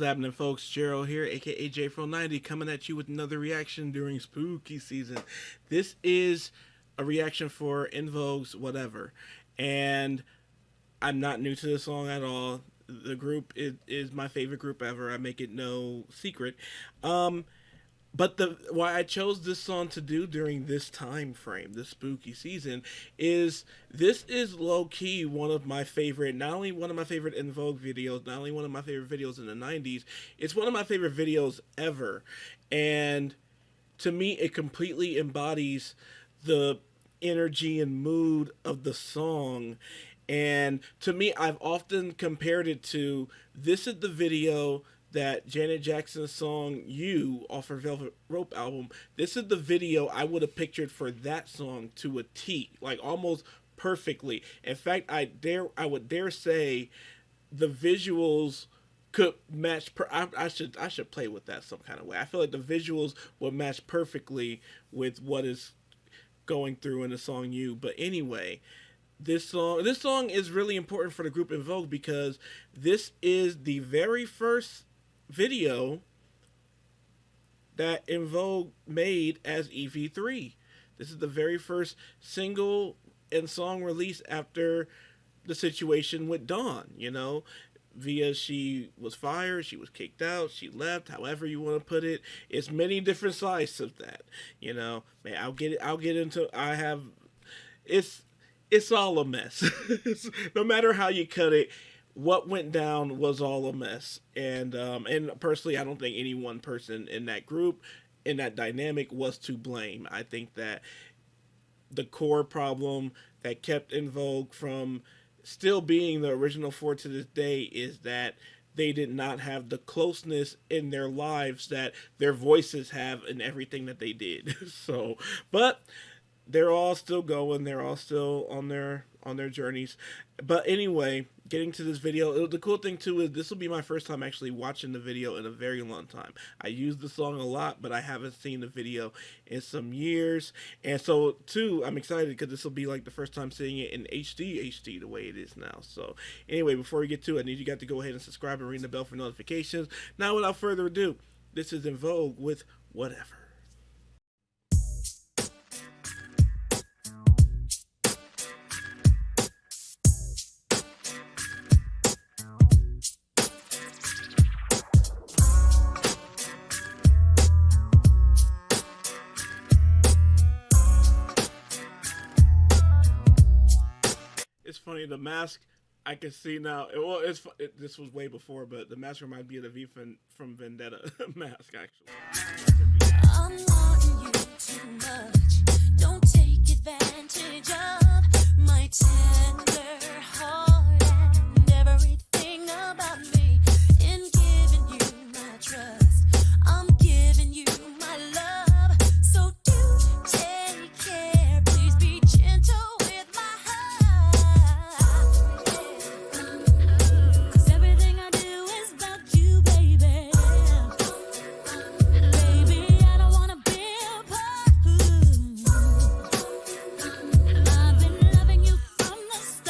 What's happening, folks? Gerald here, aka J490, coming at you with another reaction during spooky season. This is a reaction for In Vogue's Whatever, and I'm not new to this song at all. The group is my favorite group ever. I make it no secret. But why I chose this song to do during this time frame, this spooky season, is this is low key one of my favorite, not only one of my favorite In Vogue videos, not only one of my favorite videos in the 90s, it's one of my favorite videos ever. And to me, it completely embodies the energy and mood of the song. And to me, I've often compared it to, this is the video that Janet Jackson's song "You" off her Velvet Rope album. This is the video I would have pictured for that song to a T, like almost perfectly. In fact, I would dare say the visuals could match. I should play with that some kind of way. I feel like the visuals would match perfectly with what is going through in the song "You." But anyway, this song is really important for the group In Vogue because this is the very first video that In Vogue made as EV3. This is the very first single and song release after the situation with Dawn, you know, via she was fired, she was kicked out, she left, however you want to put it. It's many different sides of that, you know. Man, I'll get into it's all a mess. No matter how you cut it, what went down was all a mess. And personally, I don't think any one person in that group, in that dynamic, was to blame. I think that the core problem that kept In Vogue from still being the original four to this day is that they did not have the closeness in their lives that their voices have in everything that they did. So, but they're all still going. They're all still on their journeys. But anyway, getting to this video, the cool thing too is this will be my first time actually watching the video in a very long time. I use the song a lot, but I haven't seen the video in some years. And so too, I'm excited because this will be like the first time seeing it in HD the way it is now. So anyway, before we get to it, I need you guys to go ahead and subscribe and ring the bell for notifications. Now, without further ado, this is In Vogue with Whatever. It's funny, the mask I can see now. This was way before, but the mask reminds me of the V from Vendetta mask, actually. I'm wanting you too much. Don't take advantage of my tender heart and everything about me. In giving you my trust, I'm giving you my love. So do take care. Please be gentle with my heart. 'Cause everything I do is about you, baby. Baby, I don't wanna be apart. I've been loving you from the start.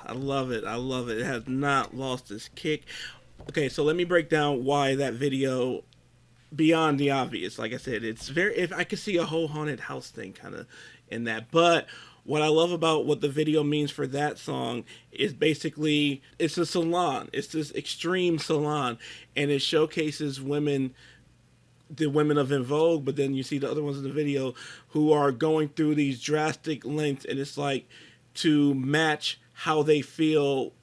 I love it. I love it. It has not lost its kick. Okay, so let me break down why that video, beyond the obvious. Like I said, it's very. If I could see a whole haunted house thing kind of in that, but what I love about what the video means for that song is basically it's a salon. It's this extreme salon, and it showcases women, the women of En Vogue, but then you see the other ones in the video who are going through these drastic lengths, and it's like to match how they feel,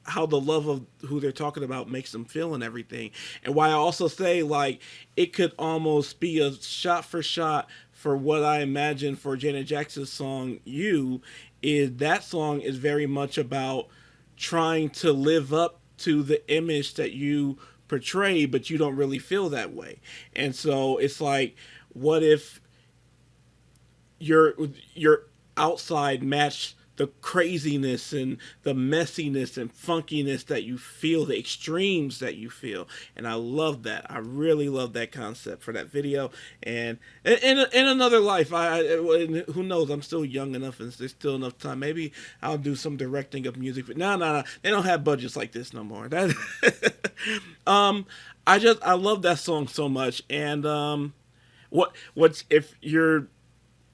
how the love of who they're talking about makes them feel and everything. And why I also say like it could almost be a shot for shot for what I imagine for Janet Jackson's song "You," is that song is very much about trying to live up to the image that you portray, but you don't really feel that way. And so it's like, what if your outside matched the craziness and the messiness and funkiness that you feel, the extremes that you feel. And I love that. I really love that concept for that video. And in another life, who knows, I'm still young enough and there's still enough time. Maybe I'll do some directing of music. But no. They don't have budgets like this no more. That I love that song so much. And what's if you're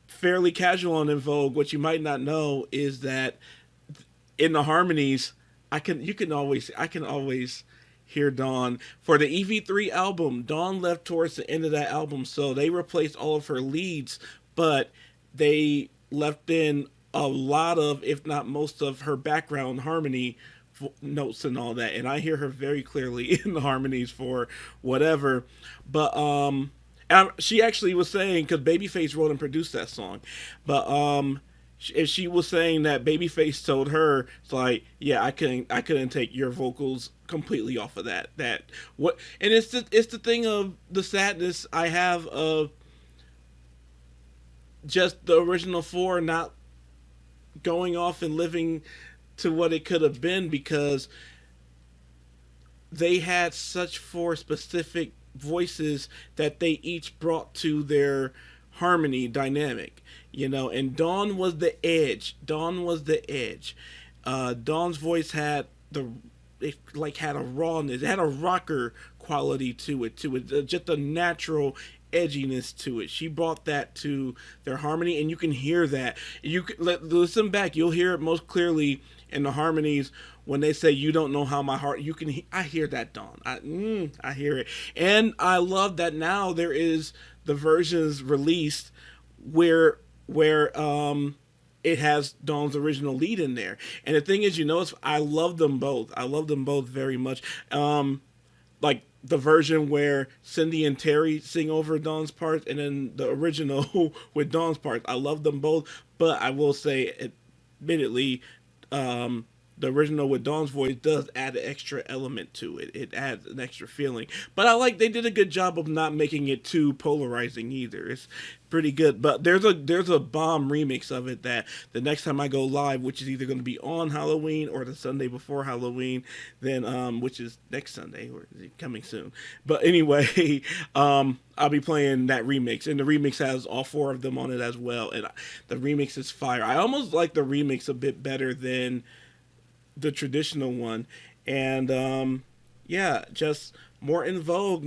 fairly casual on En Vogue, what you might not know is that in the harmonies, I can always hear Dawn. For the EV3 album, Dawn left towards the end of that album, so they replaced all of her leads, but they left in a lot of, if not most of, her background harmony notes and all that, and I hear her very clearly in the harmonies for whatever. But she actually was saying, because Babyface wrote and produced that song, but she was saying that Babyface told her, it's like, yeah, I couldn't take your vocals completely off of that. And it's the thing of the sadness I have of just the original four not going off and living to what it could have been, because they had such four specific voices that they each brought to their harmony dynamic, and Dawn was the edge. Dawn's voice had had a rawness, it had a rocker quality to it, just a natural edginess to it. She brought that to their harmony, and you can hear that. You listen back, you'll hear it most clearly in the harmonies when they say, "You don't know how my heart." I hear that Dawn. I hear it, and I love that now there is the versions released where it has Dawn's original lead in there. And the thing is, I love them both. I love them both very much. Like the version where Cindy and Terry sing over Dawn's parts, and then the original with Dawn's parts. I love them both, but I will say, admittedly, the original with Dawn's voice does add an extra element to it. It adds an extra feeling. But they did a good job of not making it too polarizing either. It's pretty good. But there's a bomb remix of it that the next time I go live, which is either going to be on Halloween or the Sunday before Halloween, then which is next Sunday or coming soon. But anyway, I'll be playing that remix, and the remix has all four of them on it as well. And the remix is fire. I almost like the remix a bit better than the traditional one. And just more En Vogue.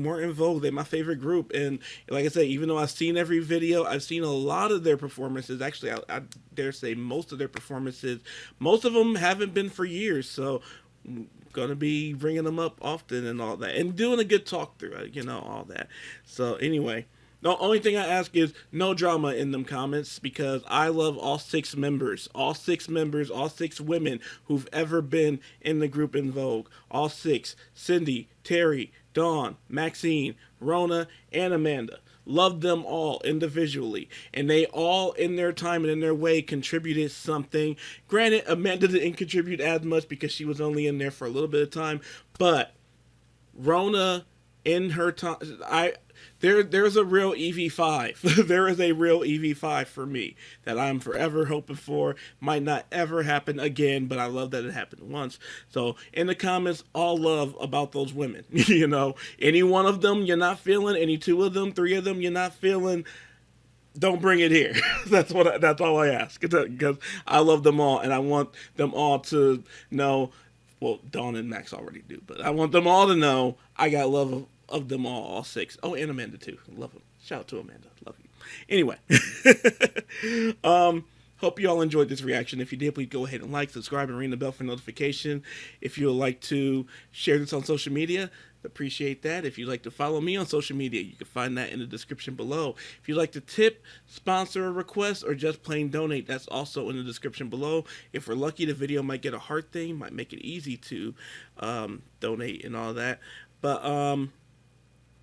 They're my favorite group. And like I said, even though I've seen every video, I've seen a lot of their performances. Actually, I dare say most of their performances. Most of them haven't been for years, so I'm gonna be bringing them up often and all that, and doing a good talk through, all that. So anyway, the only thing I ask is no drama in them comments, because I love all six members, all six women who've ever been in the group En Vogue. All six: Cindy, Terry, Dawn, Maxine, Rona, and Amanda. Love them all individually, and they all, in their time and in their way, contributed something. Granted, Amanda didn't contribute as much because she was only in there for a little bit of time, but Rona, in her time, there's a real EV5. There is a real EV5 for me that I'm forever hoping for. Might not ever happen again, but I love that it happened once. So in the comments, all love about those women. Any one of them you're not feeling, any two of them, three of them you're not feeling, don't bring it here. That's all I ask, because I love them all and I want them all to know. Well, Dawn and Max already do, but I want them all to know I got love of them all 6. Oh, and Amanda too. Love them. Shout out to Amanda. Love you. Anyway, hope you all enjoyed this reaction. If you did, please go ahead and like, subscribe, and ring the bell for notification. If you would like to share this on social media, appreciate that. If you'd like to follow me on social media, you can find that in the description below. If you'd like to tip, sponsor a request, or just plain donate, that's also in the description below. If we're lucky, the video might get a heart thing, might make it easy to donate and all that. But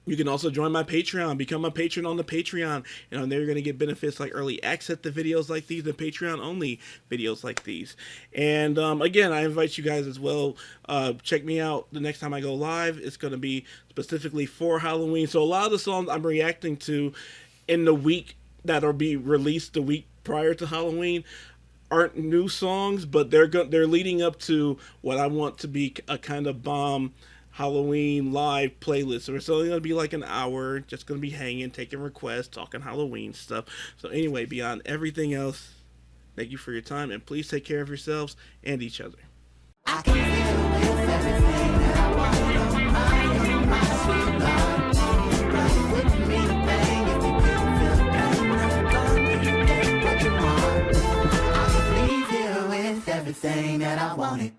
you can also join my Patreon, become a patron on the Patreon, and on there you're going to get benefits like early access to videos like these and Patreon-only videos like these. And again, I invite you guys as well, check me out the next time I go live. It's going to be specifically for Halloween. So a lot of the songs I'm reacting to in the week that'll be released the week prior to Halloween aren't new songs, but they're leading up to what I want to be a kind of bomb Halloween live playlist. So it's only going to be like an hour, just going to be hanging, taking requests, talking Halloween stuff. So anyway, beyond everything else, thank you for your time, and please take care of yourselves and each other. I can feel with everything that I want. My sweet love. But it wouldn't mean a thing if you didn't feel pain. Don't you get what you want? I can leave you with everything that I wanted.